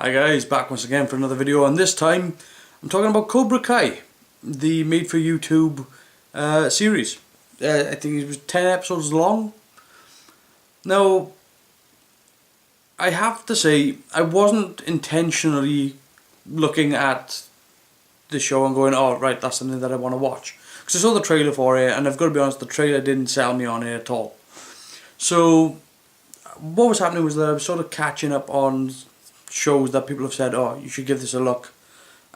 Hi guys, back once again for another video, and this time I'm talking about Cobra Kai, the made for YouTube series. I think it was 10 episodes long. Now, I have to say, I wasn't intentionally looking at the show and going, oh right, that's something that I want to watch. Because I saw the trailer for it, and I've got to be honest, the trailer didn't sell me on it at all. So, what was happening was that I was sort of catching up on shows that people have said, oh, you should give this a look,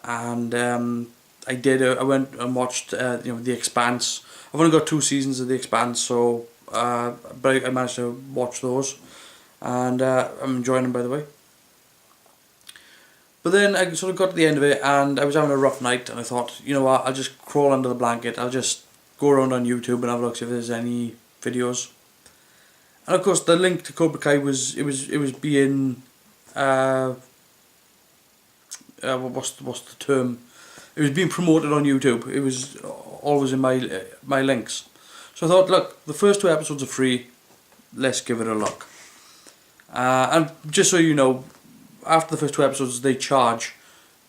and I did. I went and watched The Expanse. I've only got 2 seasons of The Expanse, so but I managed to watch those, and I'm enjoying them, by the way. But then I sort of got to the end of it, and I was having a rough night, and I thought, you know what, I'll just crawl under the blanket, I'll just go around on YouTube and have a look, see if there's any videos. And of course the link to Cobra Kai was being what's the term? It was being promoted on YouTube. It was always in my links. So I thought, look, the first 2 episodes are free. Let's give it a look. And just so you know, after the first 2 episodes, they charge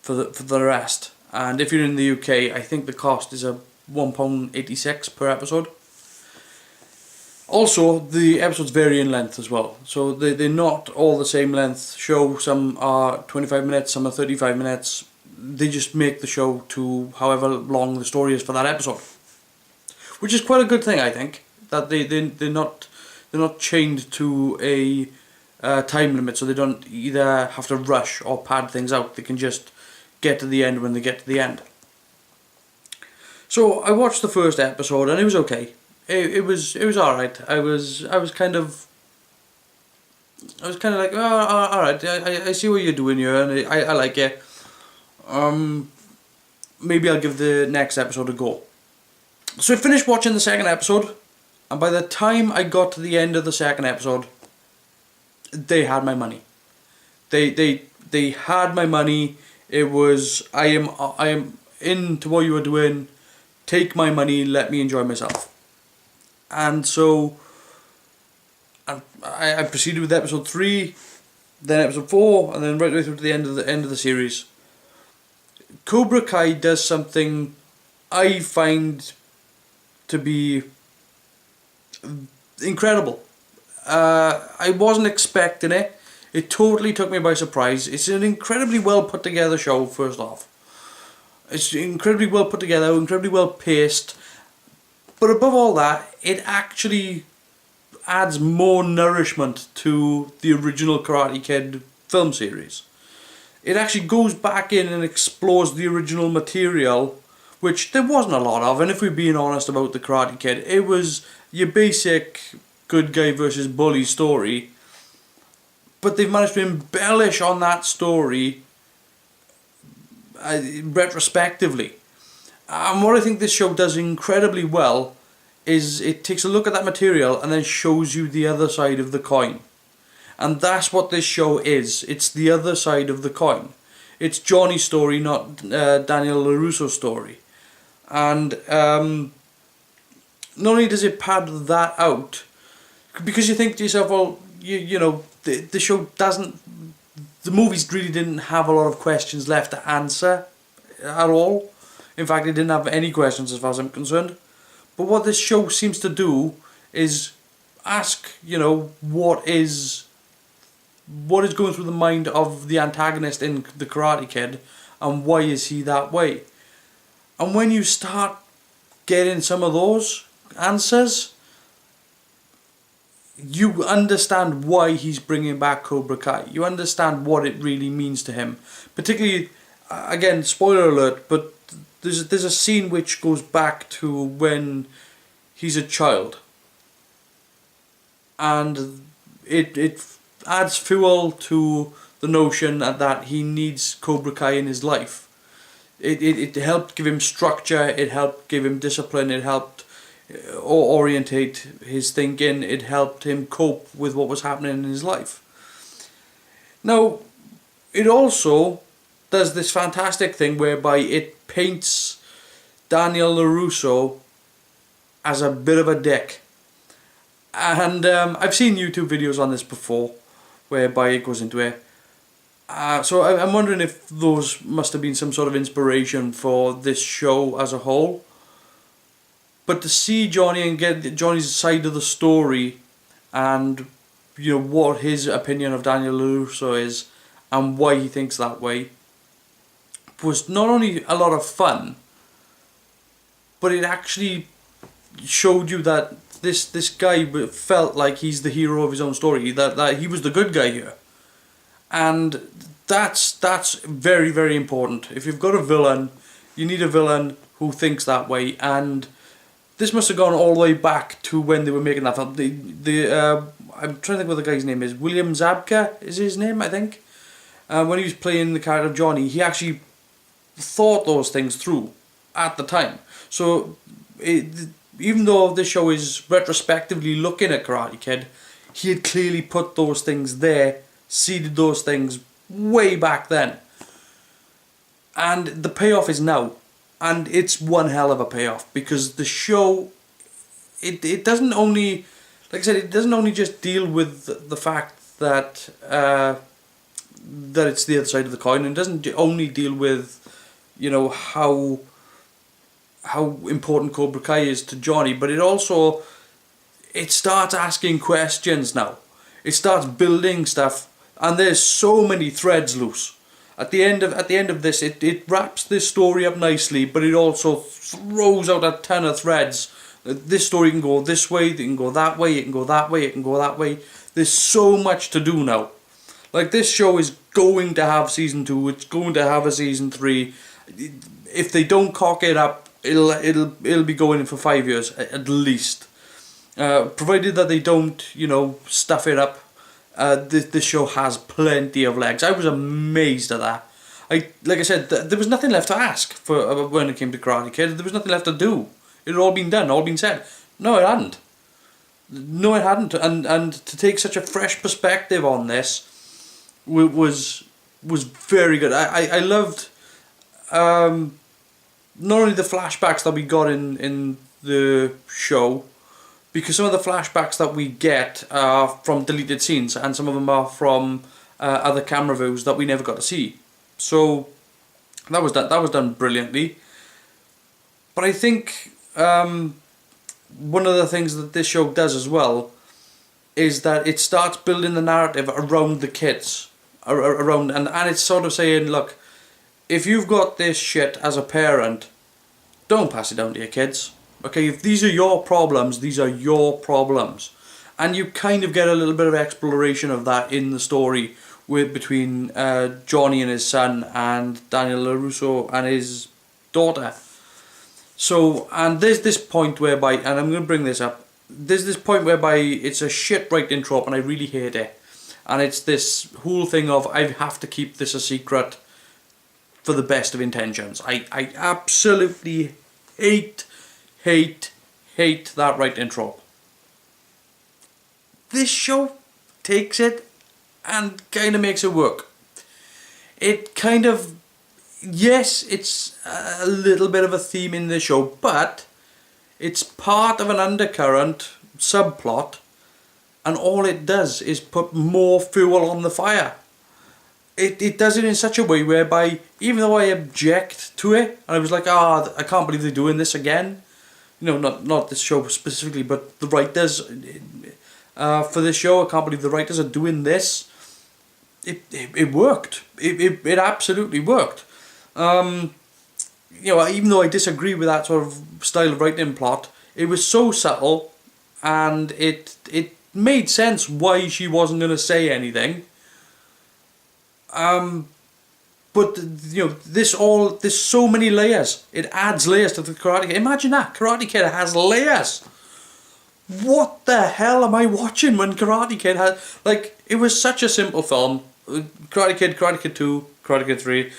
for the rest. And if you're in the UK, I think the cost is £1.86 per episode. Also, the episodes vary in length as well, so they're not all the same length show. Some are 25 minutes, some are 35 minutes. They just make the show to however long the story is for that episode, which is quite a good thing, I think. That they're not chained to a time limit, so they don't either have to rush or pad things out. They can just get to the end when they get to the end. So I watched the first episode and it was okay. It was alright. I was kind of like, oh, alright, I see what you're doing here, and I like it. Maybe I'll give the next episode a go. So I finished watching the second episode, and by the time I got to the end of the second episode, they had my money. They had my money. It was, I am into what you are doing. Take my money. Let me enjoy myself. And so I proceeded with episode 3, then episode 4, and then right the way through to the end of the series. Cobra Kai does something I find to be incredible. I wasn't expecting it. It totally took me by surprise. It's an incredibly well put together show, first off. It's incredibly well put together, incredibly well paced. But above all that, it actually adds more nourishment to the original Karate Kid film series. It actually goes back in and explores the original material, which there wasn't a lot of, and if we're being honest about the Karate Kid, it was your basic good guy versus bully story, but they've managed to embellish on that story retrospectively. And what I think this show does incredibly well is it takes a look at that material and then shows you the other side of the coin. And that's what this show is. It's the other side of the coin. It's Johnny's story, not Daniel LaRusso's story. And not only does it pad that out, because you think to yourself, well, you know, the show doesn't, the movies really didn't have a lot of questions left to answer at all. In fact, it didn't have any questions as far as I'm concerned. But what this show seems to do is ask, you know, what is going through the mind of the antagonist in The Karate Kid, and why is he that way? And when you start getting some of those answers, you understand why he's bringing back Cobra Kai. You understand what it really means to him. Particularly, again, spoiler alert, but there's a scene which goes back to when he's a child, and it adds fuel to the notion that he needs Cobra Kai in his life. It helped give him structure, it helped give him discipline, it helped orientate his thinking, it helped him cope with what was happening in his life. Now, it also does this fantastic thing whereby it paints Daniel LaRusso as a bit of a dick. And I've seen YouTube videos on this before, whereby it goes into it. I'm wondering if those must have been some sort of inspiration for this show as a whole. But to see Johnny and get Johnny's side of the story, and what his opinion of Daniel LaRusso is, and why he thinks that way, was not only a lot of fun, but it actually showed you that this guy felt like he's the hero of his own story, that he was the good guy here. And that's very, very important. If you've got a villain, you need a villain who thinks that way. And this must have gone all the way back to when they were making that film. I'm trying to think what the guy's name is. William Zabka is his name, I think. When he was playing the character of Johnny, he actually thought those things through at the time. So even though this show is retrospectively looking at Karate Kid, he had clearly put those things there, seeded those things way back then. And the payoff is now. And it's one hell of a payoff, because the show, it doesn't only, like I said, it doesn't only just deal with the fact that that it's the other side of the coin, and doesn't only deal with, how important Cobra Kai is to Johnny, but it starts asking questions now. It starts building stuff, and there's so many threads loose. At the end of this, it wraps this story up nicely, but it also throws out a ton of threads. This story can go this way, it can go that way, it can go that way, it can go that way. There's so much to do now. Like, this show is going to have season 2, it's going to have a season 3. If they don't cock it up, it'll be going in for 5 years at least. Provided that they don't, stuff it up. This show has plenty of legs. I was amazed at that. Like I said, there was nothing left to ask for when it came to Karate Kid. There was nothing left to do. It had all been done, all been said. No, it hadn't. No, it hadn't. And to take such a fresh perspective on this was very good. I loved not only the flashbacks that we got in the show, because some of the flashbacks that we get are from deleted scenes, and some of them are from other camera views that we never got to see. So that was done brilliantly. But I think one of the things that this show does as well is that it starts building the narrative around the kids, and it's sort of saying, look, if you've got this shit as a parent, don't pass it down to your kids. Okay, if these are your problems, these are your problems. And you kind of get a little bit of exploration of that in the story between Johnny and his son, and Daniel LaRusso and his daughter. So, and there's this point whereby, and I'm going to bring this up, there's this point whereby it's a shit writing trope, and I really hate it. And it's this whole thing of, I have to keep this a secret for the best of intentions. I absolutely hate that writing trope. This show takes it and kind of makes it work. It kind of, yes, it's a little bit of a theme in the show, but it's part of an undercurrent subplot, and all it does is put more fuel on the fire. It does it in such a way whereby, even though I object to it, and I was like, I can't believe they're doing this again. Not this show specifically, but the writers for this show, I can't believe the writers are doing this. It worked. It absolutely worked. Even though I disagree with that sort of style of writing plot, it was so subtle, and it made sense why she wasn't going to say anything. But there's so many layers. It adds layers to the Karate Kid. Imagine that, Karate Kid has layers. What the hell am I watching when Karate Kid had, it was such a simple film. Karate Kid, Karate Kid 2, Karate Kid 3.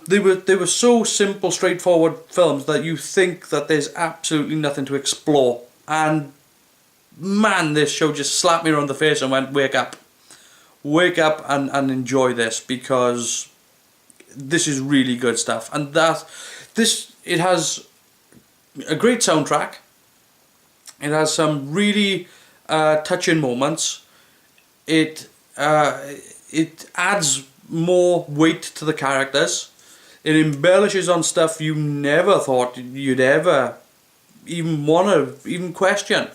They were so simple, straightforward films that you think that there's absolutely nothing to explore. And man, this show just slapped me around the face and went, wake up. Wake up and enjoy this, because this is really good stuff. And it has a great soundtrack. It has some really touching moments. It adds more weight to the characters. It embellishes on stuff you never thought you'd ever even want to even question.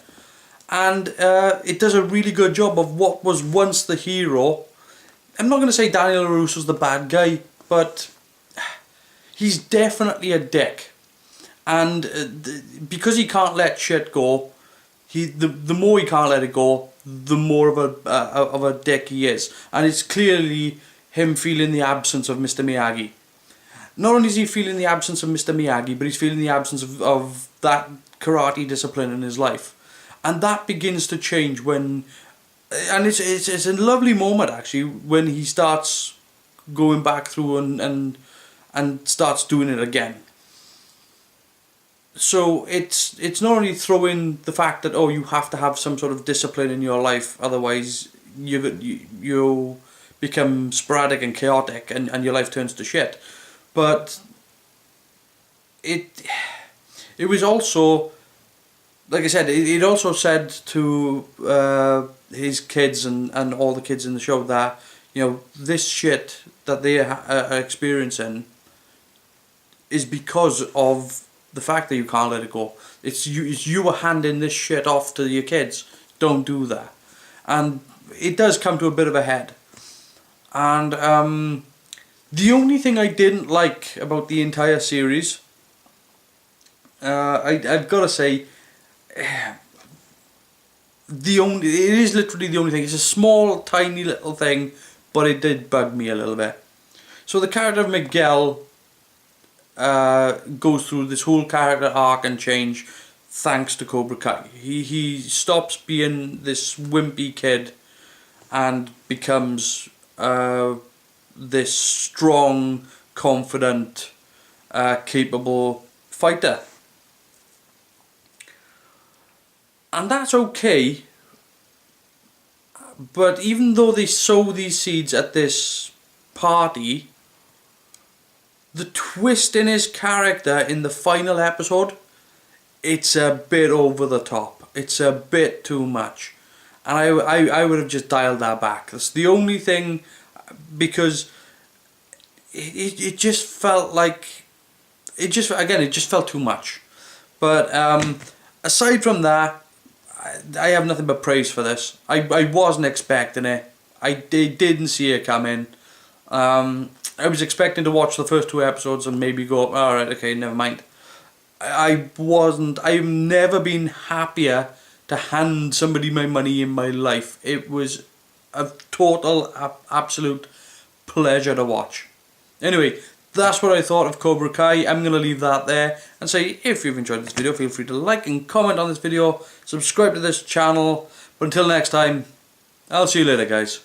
And it does a really good job of what was once the hero. I'm not going to say Daniel LaRusso's the bad guy, but he's definitely a dick. And because he can't let shit go, the more he can't let it go, the more of a dick he is. And it's clearly him feeling the absence of Mr. Miyagi. Not only is he feeling the absence of Mr. Miyagi, but he's feeling the absence of that karate discipline in his life. And that begins to change when, and it's a lovely moment actually, when he starts going back through and starts doing it again. So it's not only throwing the fact that, oh, you have to have some sort of discipline in your life, otherwise you become sporadic and chaotic and your life turns to shit. But it was also, like I said, it also said to his kids and all the kids in the show that, you know, this shit that they are experiencing is because of the fact that you can't let it go. It's you are handing this shit off to your kids. Don't do that. And it does come to a bit of a head. And the only thing I didn't like about the entire series, I've got to say, it is literally the only thing. It's a small, tiny little thing, but it did bug me a little bit. So the character of Miguel goes through this whole character arc and change thanks to Cobra Kai. He stops being this wimpy kid and becomes this strong, confident, capable fighter. And that's okay, but even though they sow these seeds at this party, the twist in his character in the final episode, it's a bit over the top. It's a bit too much. And I would have just dialed that back. That's the only thing, because it just felt like, it just felt too much. But aside from that, I have nothing but praise for this. I wasn't expecting it. I didn't see it coming. I was expecting to watch the first 2 episodes and maybe go, alright, okay, never mind. I've never been happier to hand somebody my money in my life. It was a total, absolute pleasure to watch. Anyway, that's what I thought of Cobra Kai. I'm going to leave that there and say, if you've enjoyed this video, feel free to like and comment on this video, subscribe to this channel. But until next time, I'll see you later, guys.